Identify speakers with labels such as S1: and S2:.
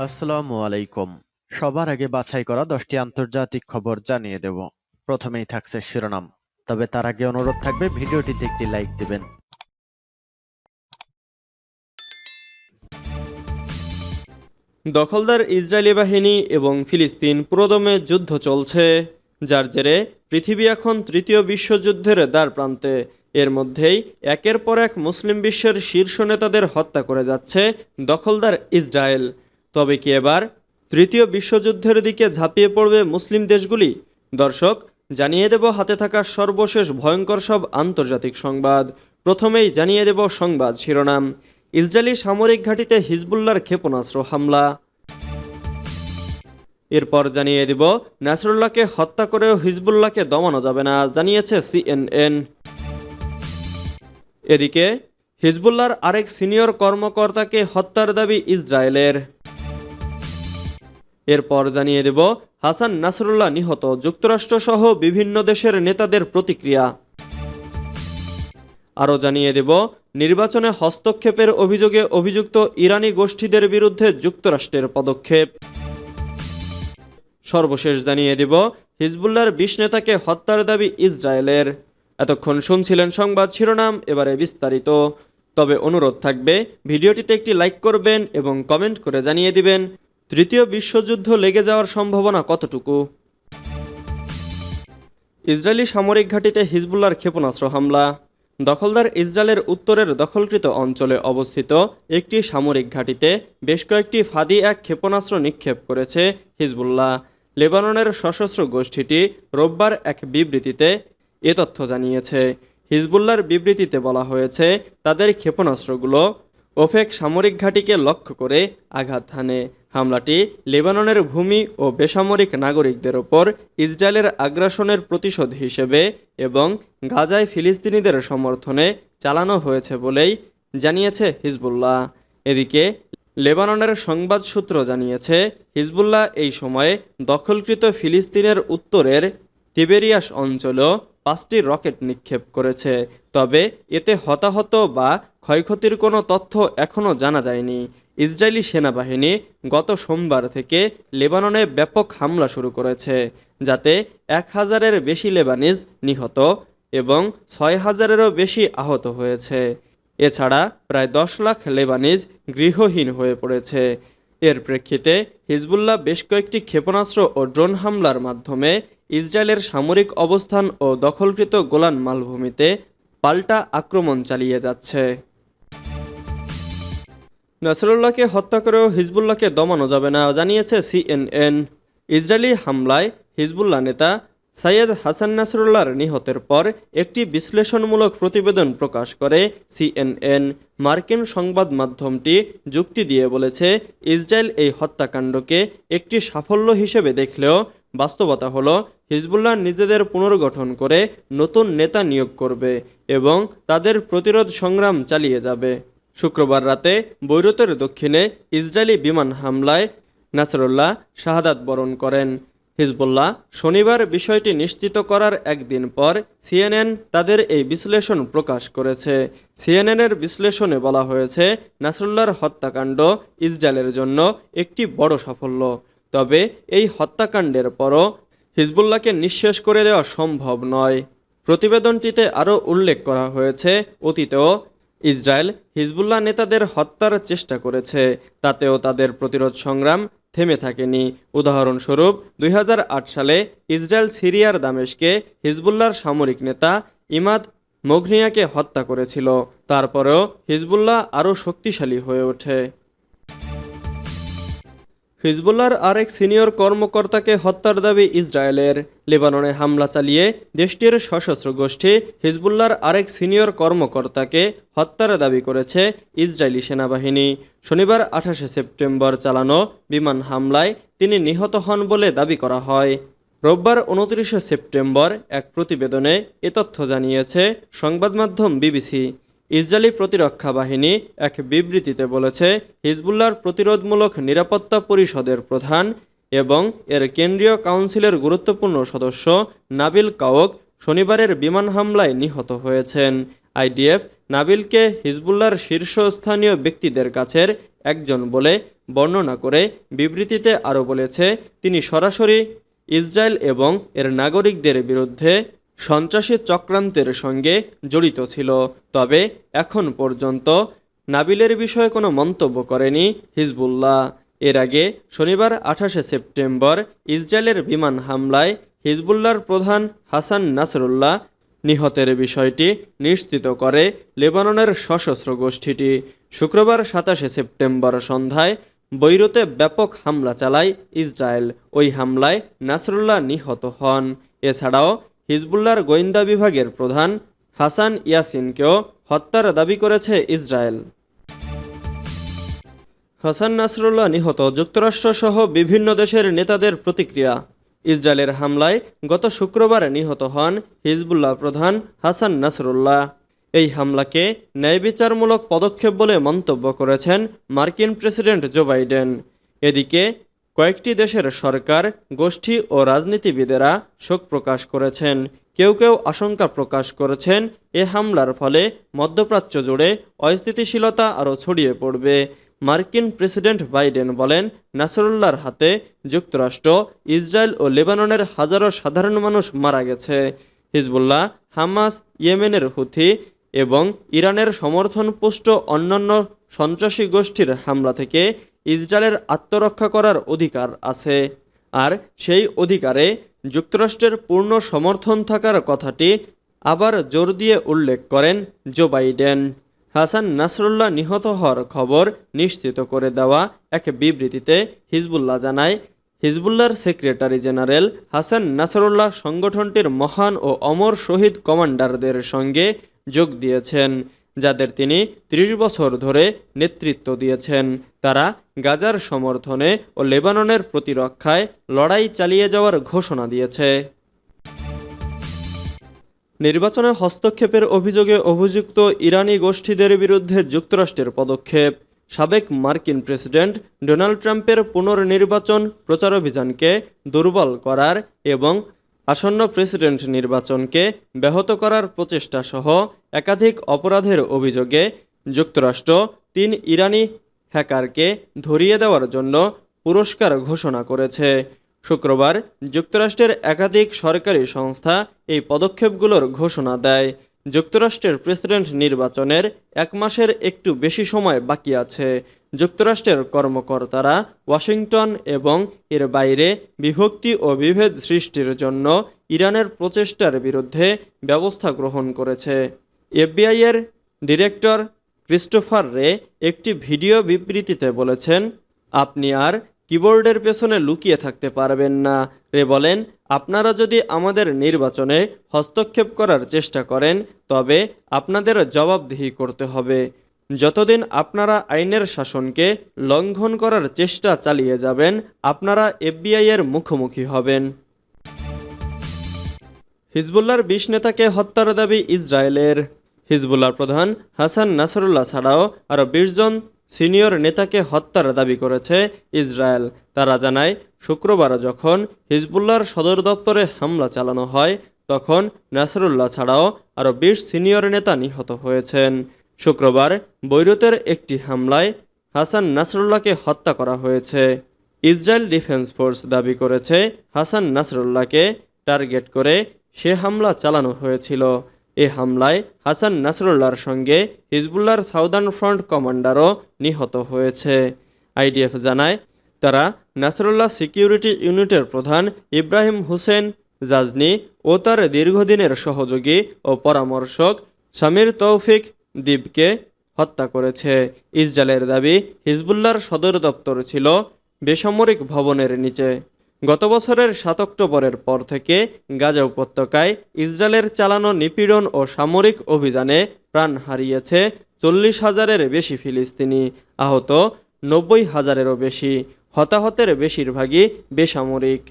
S1: আসসালামু আলাইকুম। সবার আগে বাছাই করা 10টি আন্তর্জাতিক খবর জানিয়ে দেব। প্রথমেই থাকছে শিরোনাম। তবে তার আগে অনুরোধ থাকবে ভিডিওটিতে একটি লাইক দিবেন।
S2: দখলদার ইসরায়েলি বাহিনী এবং ফিলিস্তিন পুরোদমে যুদ্ধ চলছে, যার জেরে পৃথিবী এখন তৃতীয় বিশ্বযুদ্ধের দ্বারপ্রান্তে। এর মধ্যেই একের পর এক মুসলিম বিশ্বের শীর্ষ নেতাদের হত্যা করে যাচ্ছে দখলদার ইসরায়েল। তবে কি এবার তৃতীয় বিশ্বযুদ্ধের দিকে ঝাঁপিয়ে পড়বে মুসলিম দেশগুলি? দর্শক, জানিয়ে দেব হাতে থাকা সর্বশেষ ভয়ঙ্কর সব আন্তর্জাতিক সংবাদ। প্রথমেই জানিয়ে দেব সংবাদ শিরোনাম। ইসরায়েলি সামরিক ঘাঁটিতে হিজবুল্লাহর ক্ষেপণাস্ত্র হামলা। এরপর জানিয়ে দিব নাসরুল্লাহকে হত্যা করেও হিজবুল্লাহকে দমানো যাবে না, জানিয়েছে সিএনএন। এদিকে হিজবুল্লাহর আরেক সিনিয়র কর্মকর্তাকে হত্যার দাবি ইসরায়েলের। এরপর জানিয়ে দেব হাসান নাসরুল্লাহ নিহত, যুক্তরাষ্ট্রসহ বিভিন্ন দেশের নেতাদের প্রতিক্রিয়া। আরও জানিয়ে দেব নির্বাচনে হস্তক্ষেপের অভিযোগে অভিযুক্ত ইরানি গোষ্ঠীদের বিরুদ্ধে যুক্তরাষ্ট্রের পদক্ষেপ। সর্বশেষ জানিয়ে দেব হিজবুল্লাহর 20 নেতাকে হত্যার দাবি ইসরায়েলের। এতক্ষণ শুনছিলেন সংবাদ শিরোনাম, এবারে বিস্তারিত। তবে অনুরোধ থাকবে ভিডিওটিতে একটি লাইক করবেন এবং কমেন্ট করে জানিয়ে দিবেন তৃতীয় বিশ্বযুদ্ধ লেগে যাওয়ার সম্ভাবনা কতটুকু। ইসরায়েলি সামরিক ঘাঁটিতে হিজবুল্লাহর ক্ষেপণাস্ত্র হামলা। দখলদার ইসরায়েলের উত্তরের দখলকৃত অঞ্চলে অবস্থিত একটি সামরিক ঘাঁটিতে বেশ কয়েকটি ফাঁদি এক ক্ষেপণাস্ত্র নিক্ষেপ করেছে হিজবুল্লাহ। লেবাননের সশস্ত্র গোষ্ঠীটি রোববার এক বিবৃতিতে এ তথ্য জানিয়েছে। হিজবুল্লাহর বিবৃতিতে বলা হয়েছে, তাদের ক্ষেপণাস্ত্রগুলো ওফেক সামরিক ঘাঁটিকে লক্ষ্য করে আঘাত হানে। হামলাটি লেবাননের ভূমি ও বেসামরিক নাগরিকদের ওপর ইসরায়েলের আগ্রাসনের প্রতিশোধ হিসেবে এবং গাজায় ফিলিস্তিনিদের সমর্থনে চালানো হয়েছে বলেই জানিয়েছে হিজবুল্লাহ। এদিকে লেবাননের সংবাদ সূত্র জানিয়েছে, হিজবুল্লাহ এই সময়ে দখলকৃত ফিলিস্তিনের উত্তরের তিবেরিয়াস অঞ্চলেও 5টি রকেট নিক্ষেপ করেছে। তবে এতে হতাহত বা ক্ষয়ক্ষতির কোনো তথ্য এখনও জানা যায়নি। ইসরায়েলি সেনাবাহিনী গত সোমবার থেকে লেবাননে ব্যাপক হামলা শুরু করেছে, যাতে 1000-এর বেশি লেবানিজ নিহত এবং 6000-এরও বেশি আহত হয়েছে। এছাড়া প্রায় 10 লাখ লেবানিজ গৃহহীন হয়ে পড়েছে। এর প্রেক্ষিতে হিজবুল্লাহ বেশ কয়েকটি ক্ষেপণাস্ত্র ও ড্রোন হামলার মাধ্যমে ইসরায়েলের সামরিক অবস্থান ও দখলকৃত গোলান মালভূমিতে পাল্টা আক্রমণ চালিয়ে যাচ্ছে। নাসরুল্লাহকে হত্যা করেও হিজবুল্লাহকে দমানো যাবে না, জানিয়েছে সিএনএন। ইসরায়েলি হামলায় হিজবুল্লাহ নেতা সৈয়দ হাসান নাসরুল্লাহর নিহতের পর একটি বিশ্লেষণমূলক প্রতিবেদন প্রকাশ করে সিএনএন। মার্কিন সংবাদ মাধ্যমটি যুক্তি দিয়ে বলেছে, ইসরায়েল এই হত্যাকাণ্ডকে একটি সাফল্য হিসেবে দেখলেও বাস্তবতা হলো হিজবুল্লাহ নিজেদের পুনর্গঠন করে নতুন নেতা নিয়োগ করবে এবং তাদের প্রতিরোধ সংগ্রাম চালিয়ে যাবে। শুক্রবার রাতে বৈরুতের দক্ষিণে ইসরায়েলি বিমান হামলায় নাসরুল্লাহ শাহাদাত বরণ করেন। হিজবুল্লাহ শনিবার বিষয়টি নিশ্চিত করার একদিন পর সিএনএন তাদের এই বিশ্লেষণ প্রকাশ করেছে। সিএনএনের বিশ্লেষণে বলা হয়েছে, নাসরুল্লাহর হত্যাকাণ্ড ইসরায়েলের জন্য একটি বড় সাফল্য। তবে এই হত্যাকাণ্ডের পরও হিজবুল্লাহকে নিঃশেষ করে দেওয়া সম্ভব নয়। প্রতিবেদনটিতে আরও উল্লেখ করা হয়েছে, অতীতেও ইসরায়েল হিজবুল্লাহ নেতাদের হত্যার চেষ্টা করেছে, তাতেও তাদের প্রতিরোধ সংগ্রাম থেমে থাকেনি। উদাহরণস্বরূপ 2008 সালে ইসরায়েল সিরিয়ার দামেস্কে হিজবুল্লাহর সামরিক নেতা ইমাদ মঘনিয়াকে হত্যা করেছিল। তারপরেও হিজবুল্লাহ আরও শক্তিশালী হয়ে ওঠে। হিজবুল্লাহর আরেক সিনিয়র কর্মকর্তাকে হত্যার দাবি ইসরায়েলের। লেবাননে হামলা চালিয়ে দেশটির সশস্ত্র গোষ্ঠী হিজবুল্লাহর আরেক সিনিয়র কর্মকর্তাকে হত্যার দাবি করেছে ইসরায়েলি সেনাবাহিনী। শনিবার 28 সেপ্টেম্বর চালানো বিমান হামলায় তিনি নিহত হন বলে দাবি করা হয়। রোববার 29 সেপ্টেম্বর এক প্রতিবেদনে এ তথ্য জানিয়েছে সংবাদ মাধ্যম বিবিসি। ইসরায়েলি প্রতিরক্ষা বাহিনী এক বিবৃতিতে বলেছে, হিজবুল্লাহর প্রতিরোধমূলক নিরাপত্তা পরিষদের প্রধান এবং এর কেন্দ্রীয় কাউন্সিলের গুরুত্বপূর্ণ সদস্য নাবিল কাওক শনিবারের বিমান হামলায় নিহত হয়েছেন। আইডিএফ নাবিলকে হিজবুল্লাহর শীর্ষস্থানীয় ব্যক্তিদের কাছের একজন বলে বর্ণনা করে বিবৃতিতে আরও বলেছে, তিনি সরাসরি ইসরায়েল এবং এর নাগরিকদের বিরুদ্ধে সন্ত্রাসী চক্রান্তের সঙ্গে জড়িত ছিল। তবে এখন পর্যন্ত নাবিলের বিষয়ে কোনো মন্তব্য করেনি হিজবুল্লাহ। এর আগে শনিবার 28শে সেপ্টেম্বর ইসরায়েলের বিমান হামলায় হিজবুল্লাহর প্রধান হাসান নাসরুল্লাহ নিহতের বিষয়টি নিশ্চিত করে লেবাননের সশস্ত্র গোষ্ঠীটি। শুক্রবার 27শে সেপ্টেম্বর সন্ধ্যায় বৈরুতে ব্যাপক হামলা চালায় ইসরায়েল। ওই হামলায় নাসরুল্লাহ নিহত হন। এছাড়াও হিজবুল্লাহর গোয়েন্দা বিভাগের প্রধান হাসান ইয়াসিনকেও হত্যার দাবি করেছে ইসরায়েল। হাসান নাসরুল্লাহ নিহত, যুক্তরাষ্ট্রসহ বিভিন্ন দেশের নেতাদের প্রতিক্রিয়া। ইসরায়েলের হামলায় গত শুক্রবার নিহত হন হিজবুল্লাহ প্রধান হাসান নাসরুল্লাহ। এই হামলাকে ন্যায়বিচারমূলক পদক্ষেপ বলে মন্তব্য করেছেন মার্কিন প্রেসিডেন্ট জো বাইডেন। এদিকে কয়েকটি দেশের সরকার, গোষ্ঠী ও রাজনীতিবিদেরা শোক প্রকাশ করেছেন। কেউ কেউ আশঙ্কা প্রকাশ করেছেন এ হামলার ফলে মধ্যপ্রাচ্য জুড়ে অস্থিতিশীলতা আরও ছড়িয়ে পড়বে। মার্কিন প্রেসিডেন্ট বাইডেন বলেন, নাসরুল্লাহর হাতে যুক্তরাষ্ট্র, ইসরায়েল ও লেবাননের হাজারো সাধারণ মানুষ মারা গেছে। হিজবুল্লাহ, হামাস, ইয়েমেনের হুথি এবং ইরানের সমর্থনপুষ্ট অন্যান্য সন্ত্রাসী গোষ্ঠীর হামলা থেকে ইসরায়েলের আত্মরক্ষা করার অধিকার আছে। আর সেই অধিকারে যুক্তরাষ্ট্রের পূর্ণ সমর্থন থাকার কথাটি আবার জোর দিয়ে উল্লেখ করেন জো বাইডেন। হাসান নাসরুল্লাহ নিহত হওয়ার খবর নিশ্চিত করে দেওয়া এক বিবৃতিতে হিজবুল্লাহ জানায়, হিজবুল্লাহর সেক্রেটারি জেনারেল হাসান নাসরুল্লাহ সংগঠনটির মহান ও অমর শহীদ কমান্ডারদের সঙ্গে যোগ দিয়েছেন, যাদের তিনি ৩০ বছর ধরে নেতৃত্ব দিয়েছেন। তারা গাজার সমর্থনে ও লেবাননের প্রতিরক্ষায় লড়াই চালিয়ে যাওয়ার ঘোষণা দিয়েছে। নির্বাচনে হস্তক্ষেপের অভিযোগে অভিযুক্ত ইরানি গোষ্ঠীদের বিরুদ্ধে যুক্তরাষ্ট্রের পদক্ষেপ। সাবেক মার্কিন প্রেসিডেন্ট ডোনাল্ড ট্রাম্পের পুনর্নির্বাচন প্রচারাভিযানকে দুর্বল করার এবং আসন্ন প্রেসিডেন্ট নির্বাচনকে ব্যাহত করার প্রচেষ্টা সহ একাধিক অপরাধের অভিযোগে যুক্তরাষ্ট্র ৩ ইরানি হ্যাকারকে ধরিয়ে দেওয়ার জন্য পুরস্কার ঘোষণা করেছে। শুক্রবার যুক্তরাষ্ট্রের একাধিক সরকারি সংস্থা এই পদক্ষেপগুলোর ঘোষণা দেয়। যুক্তরাষ্ট্রের প্রেসিডেন্ট নির্বাচনের 1 মাসের একটু বেশি সময় বাকি আছে। যুক্তরাষ্ট্রের কর্মকর্তারা ওয়াশিংটন এবং এর বাইরে বিভক্তি ও বিভেদ সৃষ্টির জন্য ইরানের প্রচেষ্টার বিরুদ্ধে ব্যবস্থা গ্রহণ করেছে। এফবিআইয়ের ডিরেক্টর ক্রিস্টোফার রে একটি ভিডিও বিবৃতিতে বলেছেন, আপনি আর কিবোর্ডের পেছনে লুকিয়ে থাকতে পারবেন না। রে বলেন, আপনারা যদি আমাদের নির্বাচনে হস্তক্ষেপ করার চেষ্টা করেন তবে আপনাদের জবাবদিহি করতে হবে। যতদিন আপনারা আইনের শাসনকে লঙ্ঘন করার চেষ্টা চালিয়ে যাবেন, আপনারা এফবিআইয়ের মুখোমুখি হবেন। হিজবুল্লাহর ২০ নেতাকে হত্যার দাবি ইসরায়েলের। হিজবুল্লাহর প্রধান হাসান নাসরুল্লাহ ছাড়াও আরও ২০ জন সিনিয়র নেতাকে হত্যার দাবি করেছে ইসরায়েল। তারা জানায়, শুক্রবার যখন হিজবুল্লাহর সদর দপ্তরে হামলা চালানো হয় তখন নাসরুল্লাহ ছাড়াও আরও ২০ সিনিয়র নেতা নিহত হয়েছেন। শুক্রবার বৈরুতের একটি হামলায় হাসান নাসরুল্লাহকে হত্যা করা হয়েছে। ইসরায়েল ডিফেন্স ফোর্স দাবি করেছে হাসান নাসরুল্লাহকে টার্গেট করে সে হামলা চালানো হয়েছিল। এ হামলায় হাসান নাসরুল্লাহর সঙ্গে হিজবুল্লাহর সাউদার্ন ফ্রন্ট কমান্ডারও নিহত হয়েছে। আইডিএফ জানায়, তারা নাসরুল্লাহ সিকিউরিটি ইউনিটের প্রধান ইব্রাহিম হুসেন জাজনি ও তার দীর্ঘদিনের সহযোগী ও পরামর্শক সামির তৌফিক দ্বীপকে হত্যা করেছে। ইসরায়েলের দাবি, হিজবুল্লাহর সদর দপ্তর ছিল বেসামরিক ভবনের নিচে। গত বছরের ৭ অক্টোবরের পর থেকে গাজা উপত্যকায় ইসরায়েলের চালানো নিপীড়ন ও সামরিক অভিযানে প্রাণ হারিয়েছে ৪০,০০০-এর বেশি ফিলিস্তিনি, আহত ৯০,০০০-এরও বেশি। হতাহতের বেশিরভাগই বেসামরিক।